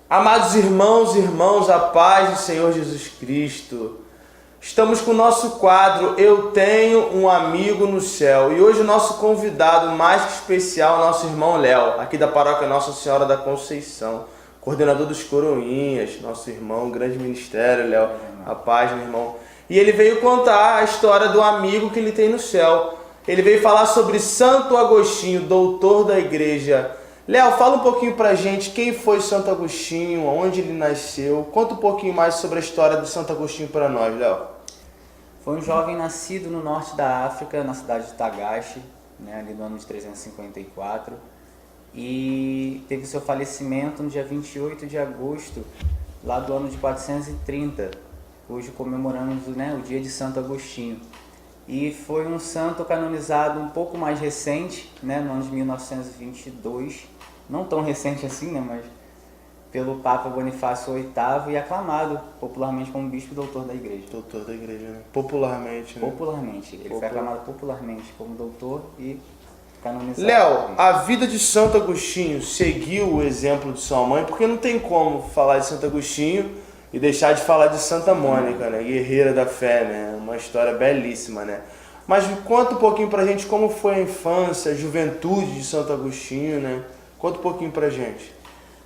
Amados irmãos e irmãs, a paz do Senhor Jesus Cristo. Estamos com o nosso quadro Eu Tenho um Amigo no Céu. E hoje o nosso convidado mais que especial, nosso irmão Léo, aqui da paróquia Nossa Senhora da Conceição, coordenador dos Coroinhas, nosso irmão, grande ministério, Léo. A paz, meu irmão. E ele veio contar a história do amigo que ele tem no céu. Ele veio falar sobre Santo Agostinho, doutor da igreja. Léo, fala um pouquinho pra gente quem foi Santo Agostinho, onde ele nasceu. Conta um pouquinho mais sobre a história do Santo Agostinho para nós, Léo. Foi um jovem nascido no norte da África, na cidade de Tagaste, ali no ano de 354, e teve seu falecimento no dia 28 de agosto, lá do ano de 430. Hoje comemoramos o dia de Santo Agostinho. E foi um santo canonizado um pouco mais recente, no ano de 1922, não tão recente assim, mas pelo Papa Bonifácio VIII e aclamado popularmente como bispo doutor da igreja. Doutor da igreja, né? Popularmente, né? Popularmente. Ele foi aclamado popularmente como doutor e canonizado. Léo, a vida de Santo Agostinho seguiu o exemplo de sua mãe, porque não tem como falar de Santo Agostinho e deixar de falar de Santa Mônica, né? Guerreira da fé, né? Uma história belíssima, né? Mas conta um pouquinho pra gente como foi a infância, a juventude de Santo Agostinho, né? Conta um pouquinho pra gente.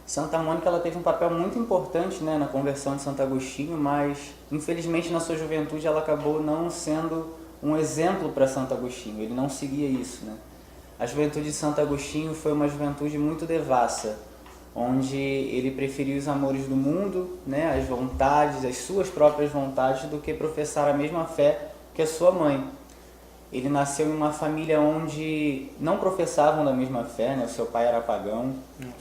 Santa Mônica ela teve um papel muito importante, na conversão de Santo Agostinho, mas infelizmente na sua juventude ela acabou não sendo um exemplo para Santo Agostinho. Ele não seguia isso, A juventude de Santo Agostinho foi uma juventude muito devassa, onde ele preferiu os amores do mundo, as vontades, as suas próprias vontades, do que professar a mesma fé que a sua mãe. Ele nasceu em uma família onde não professavam da mesma fé, O seu pai era pagão,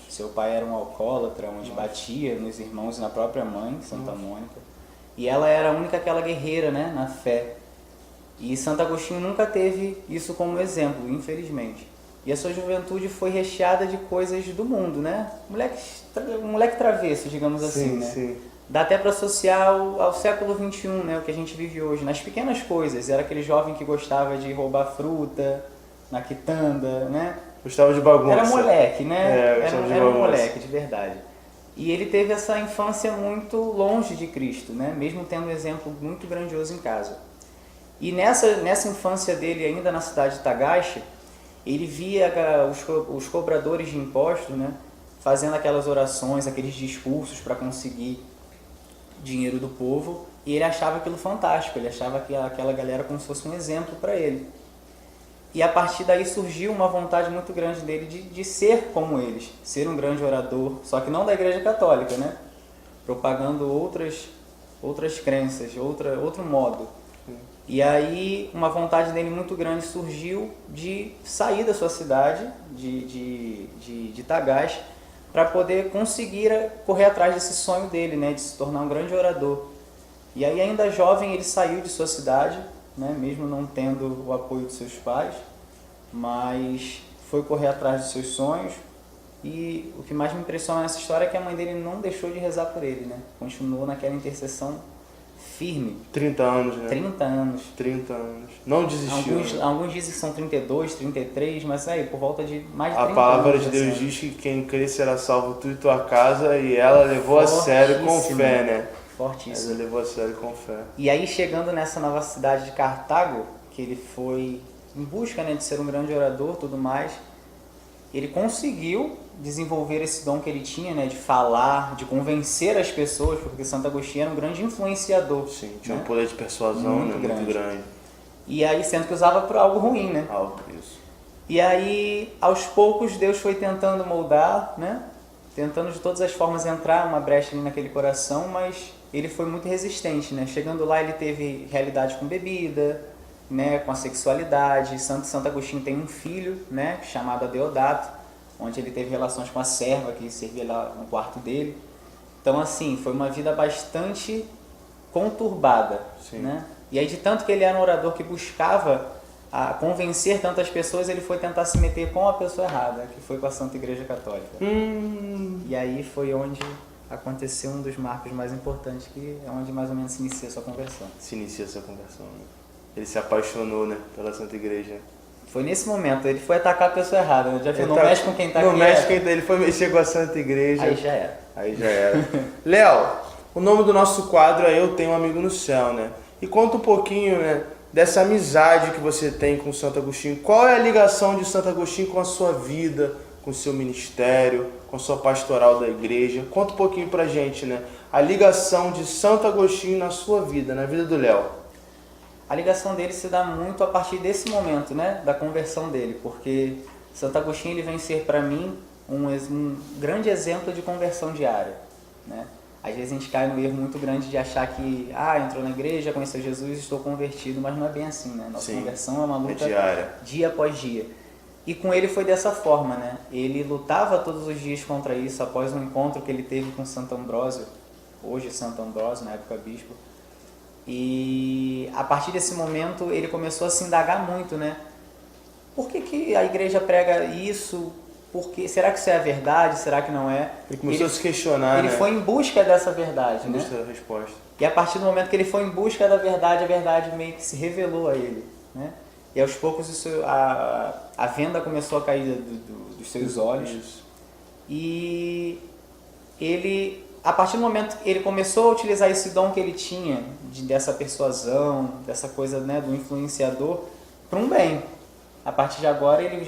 seu pai era um alcoólatra, onde batia nos irmãos e na própria mãe, Santa Mônica. E ela era a única aquela guerreira, na fé. E Santo Agostinho nunca teve isso como exemplo, infelizmente. E a sua juventude foi recheada de coisas do mundo, moleque travesso, digamos assim, Sim. Dá até para associar ao século XXI, o que a gente vive hoje, nas pequenas coisas. Era aquele jovem que gostava de roubar fruta na quitanda, Gostava de bagunça. Era moleque, Era um moleque, de verdade. E ele teve essa infância muito longe de Cristo, Mesmo tendo um exemplo muito grandioso em casa. E nessa infância dele, ainda na cidade de Tagaste, ele via os cobradores de impostos, fazendo aquelas orações, aqueles discursos para conseguir dinheiro do povo, e ele achava aquilo fantástico, ele achava que aquela galera como se fosse um exemplo para ele. E a partir daí surgiu uma vontade muito grande dele de ser como eles, ser um grande orador, só que não da Igreja Católica, propagando outras crenças, outro modo. E aí uma vontade dele muito grande surgiu de sair da sua cidade, de Tagaste, para poder conseguir correr atrás desse sonho dele, de se tornar um grande orador. E aí, ainda jovem, ele saiu de sua cidade, mesmo não tendo o apoio de seus pais, mas foi correr atrás dos seus sonhos. E o que mais me impressiona nessa história é que a mãe dele não deixou de rezar por ele, Continuou naquela intercessão firme. 30 anos, 30 anos. 30 anos. Não desistiu. Alguns dizem que são 32, 33, mas por volta de mais de 30 anos. A palavra de Deus diz que quem crê será salvo tu e tua casa, e ela levou a sério com fé, Fortíssimo. Ela levou a sério com fé. E aí, chegando nessa nova cidade de Cartago, que ele foi em busca, de ser um grande orador, tudo mais, ele conseguiu desenvolver esse dom que ele tinha, de falar, de convencer as pessoas, porque Santo Agostinho era um grande influenciador. Sim, tinha um poder de persuasão muito grande. E aí, sendo que usava para algo ruim, Isso. E aí, aos poucos, Deus foi tentando moldar, tentando de todas as formas entrar uma brecha ali naquele coração, mas ele foi muito resistente, Chegando lá, ele teve realidade com bebida, com a sexualidade. Santo Agostinho tem um filho, chamado Adeodato, onde ele teve relações com a serva que servia lá no quarto dele. Então, assim, foi uma vida bastante conturbada, E aí, de tanto que ele era um orador que buscava convencer tantas pessoas, ele foi tentar se meter com a pessoa errada, que foi com a Santa Igreja Católica. E aí foi onde aconteceu um dos marcos mais importantes, que é onde mais ou menos se inicia a sua conversão. Ele se apaixonou, pela Santa Igreja. Foi nesse momento, ele foi atacar a pessoa errada, né? Já viu, não mexe com quem tá aqui. Não mexe com quem tá, ele foi mexer com a Santa Igreja. Aí já era. Aí já era. Léo, o nome do nosso quadro é Eu Tenho um Amigo no Céu, né? E conta um pouquinho, né, dessa amizade que você tem com Santo Agostinho. Qual é a ligação de Santo Agostinho com a sua vida, com o seu ministério, com a sua pastoral da igreja? Conta um pouquinho pra gente, né? A ligação de Santo Agostinho na sua vida, na vida do Léo. A ligação dele se dá muito a partir desse momento, né, da conversão dele, porque Santo Agostinho ele vem ser para mim um grande exemplo de conversão diária, né? Às vezes a gente cai no erro muito grande de achar que entrou na igreja, conheceu Jesus, estou convertido, mas não é bem assim, né? Nossa conversão é uma luta diária, dia após dia. E com ele foi dessa forma, né? Ele lutava todos os dias contra isso após um encontro que ele teve com Santo Ambrósio, hoje Santo Ambrósio, na época bispo. E a partir desse momento ele começou a se indagar muito, né? Por que a igreja prega isso? Será que isso é a verdade? Será que não é? Ele começou a se questionar, Ele foi em busca dessa verdade, em né? busca da resposta. E a partir do momento que ele foi em busca da verdade, a verdade meio que se revelou a ele, né? E aos poucos a venda começou a cair dos seus olhos. Isso. E ele, a partir do momento que ele começou a utilizar esse dom que ele tinha, dessa persuasão, dessa coisa, né, do influenciador, para um bem. A partir de agora ele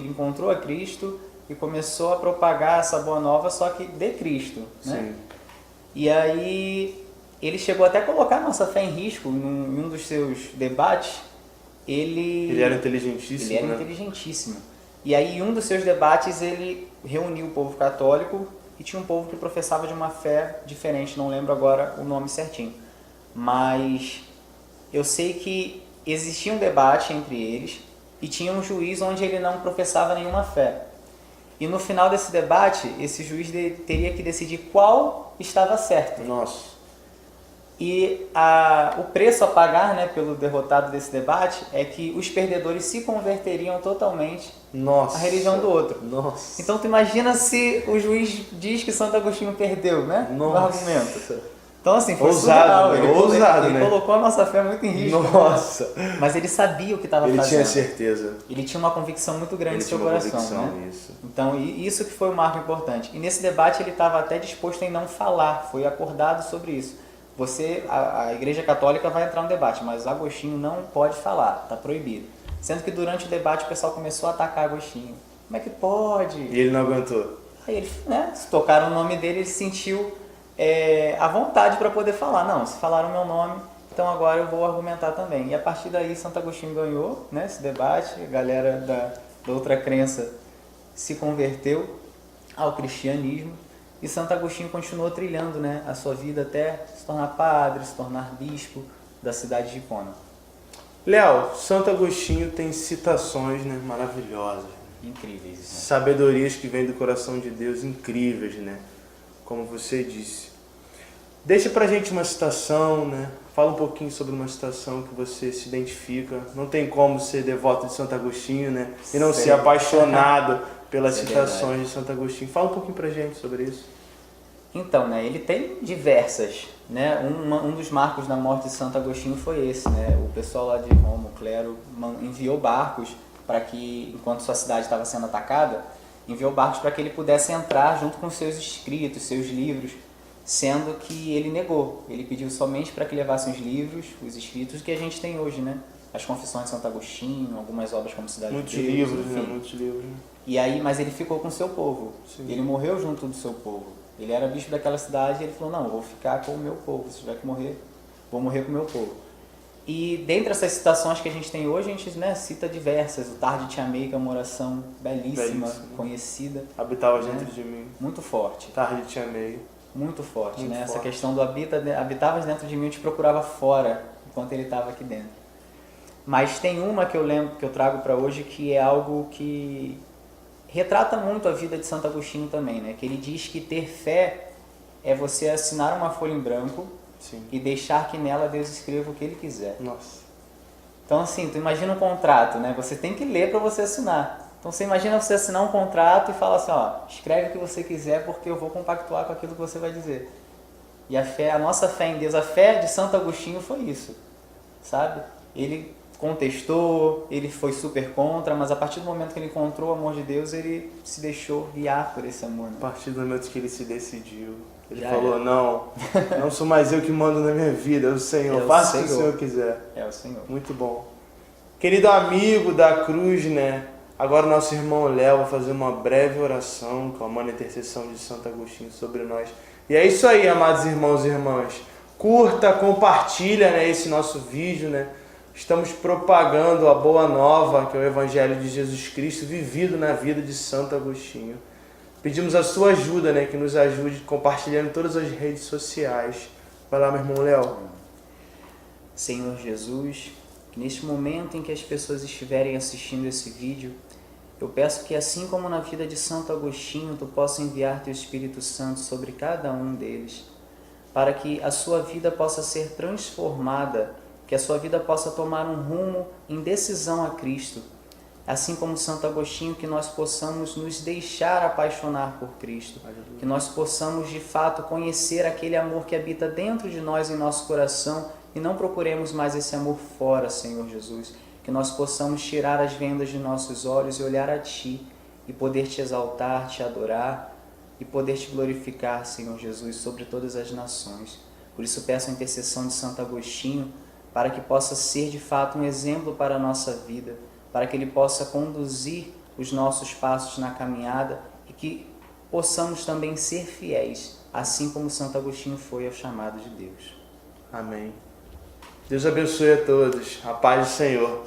encontrou a Cristo e começou a propagar essa boa nova, só que de Cristo, né? Sim. E aí ele chegou até a colocar a nossa fé em risco em um dos seus debates. Ele era inteligentíssimo. Ele era inteligentíssimo. E aí em um dos seus debates ele reuniu o povo católico e tinha um povo que professava de uma fé diferente, não lembro agora o nome certinho. Mas eu sei que existia um debate entre eles e tinha um juiz onde ele não professava nenhuma fé. E no final desse debate, esse juiz teria que decidir qual estava certo. Nossa. E o preço a pagar, né, pelo derrotado desse debate é que os perdedores se converteriam totalmente à religião do outro. Nossa. Então tu imagina se o juiz diz que Santo Agostinho perdeu, né? No argumento. Então assim, foi ousado, surreal. Ele colocou a nossa fé muito em risco. Nossa. Né? Mas ele sabia o que estava fazendo. Ele tinha certeza. Ele tinha uma convicção muito grande no seu coração. Né? Isso. Então isso que foi um marco importante. E nesse debate ele estava até disposto em não falar, foi acordado sobre isso. A Igreja Católica vai entrar no debate, mas Agostinho não pode falar, está proibido. Sendo que durante o debate o pessoal começou a atacar Agostinho. Como é que pode? E ele não aguentou. Aí ele, né, se tocaram o nome dele, ele sentiu a vontade para poder falar. Não, se falaram o meu nome, então agora eu vou argumentar também. E a partir daí Santo Agostinho ganhou, né, esse debate, a galera da outra crença se converteu ao cristianismo. E Santo Agostinho continuou trilhando, né, a sua vida até se tornar padre, se tornar bispo da cidade de Hipona. Léo, Santo Agostinho tem citações, né, maravilhosas. Incríveis. Né? Sabedorias que vêm do coração de Deus, incríveis, né? Como você disse. Deixa pra gente uma citação, né? Fala um pouquinho sobre uma citação que você se identifica. Não tem como ser devoto de Santo Agostinho, né? E não ser apaixonado pelas citações de Santo Agostinho. Fala um pouquinho pra gente sobre isso. Então, né, ele tem diversas, né? Um dos marcos da morte de Santo Agostinho foi esse, né? O pessoal lá de Roma, o clero, enviou barcos para que, enquanto sua cidade estava sendo atacada, enviou barcos para que ele pudesse entrar junto com seus escritos, seus livros, sendo que ele negou. Ele pediu somente para que levassem os livros, os escritos que a gente tem hoje, né? As Confissões de Santo Agostinho, algumas obras como Cidade muitos de Deus, livros, enfim. né? Muitos livros. E aí, mas ele ficou com o seu povo. Sim. Ele morreu junto do seu povo. Ele era bispo daquela cidade e ele falou, não, eu vou ficar com o meu povo. Se tiver que morrer, vou morrer com o meu povo. E dentre essas citações que a gente tem hoje, a gente, né, cita diversas. O Tarde Te Amei, que é uma oração belíssima, conhecida. Habitavas né? dentro de mim. Muito forte. Tarde Te Amei. Muito forte, Muito né? forte. Essa questão do habitavas dentro de mim, eu te procurava fora, enquanto ele estava aqui dentro. Mas tem uma que eu lembro, que eu trago para hoje, que é algo que retrata muito a vida de Santo Agostinho também, né? Que ele diz que ter fé é você assinar uma folha em branco. Sim. E deixar que nela Deus escreva o que Ele quiser. Nossa. Então assim, tu imagina um contrato, né? Você tem que ler para você assinar. Então você imagina você assinar um contrato e falar assim, ó, escreve o que você quiser porque eu vou compactuar com aquilo que você vai dizer. E a nossa fé em Deus, a fé de Santo Agostinho foi isso, sabe? Ele contestou, ele foi super contra, mas a partir do momento que ele encontrou o amor de Deus, ele se deixou guiar por esse amor. Né? A partir do momento que ele se decidiu, ele falou, não sou mais eu que mando na minha vida, é o Senhor, faça o que o Senhor quiser. É o Senhor. Muito bom. Querido amigo da cruz, né? Agora nosso irmão Léo vai fazer uma breve oração, clamando a intercessão de Santo Agostinho sobre nós. E é isso aí, amados irmãos e irmãs. Curta, compartilha, né, esse nosso vídeo, né? Estamos propagando a boa nova, que é o Evangelho de Jesus Cristo, vivido na vida de Santo Agostinho. Pedimos a sua ajuda, né, que nos ajude compartilhando em todas as redes sociais. Vai lá, meu irmão Léo. Senhor Jesus, que neste momento em que as pessoas estiverem assistindo esse vídeo, eu peço que, assim como na vida de Santo Agostinho, Tu possa enviar Teu Espírito Santo sobre cada um deles, para que a sua vida possa ser transformada, que a sua vida possa tomar um rumo em decisão a Cristo. Assim como Santo Agostinho, que nós possamos nos deixar apaixonar por Cristo, que nós possamos de fato conhecer aquele amor que habita dentro de nós, em nosso coração, e não procuremos mais esse amor fora, Senhor Jesus, que nós possamos tirar as vendas de nossos olhos e olhar a Ti, e poder Te exaltar, Te adorar, e poder Te glorificar, Senhor Jesus, sobre todas as nações. Por isso peço a intercessão de Santo Agostinho, para que possa ser de fato um exemplo para a nossa vida, para que ele possa conduzir os nossos passos na caminhada e que possamos também ser fiéis, assim como Santo Agostinho foi ao chamado de Deus. Amém. Deus abençoe a todos. A paz do Senhor.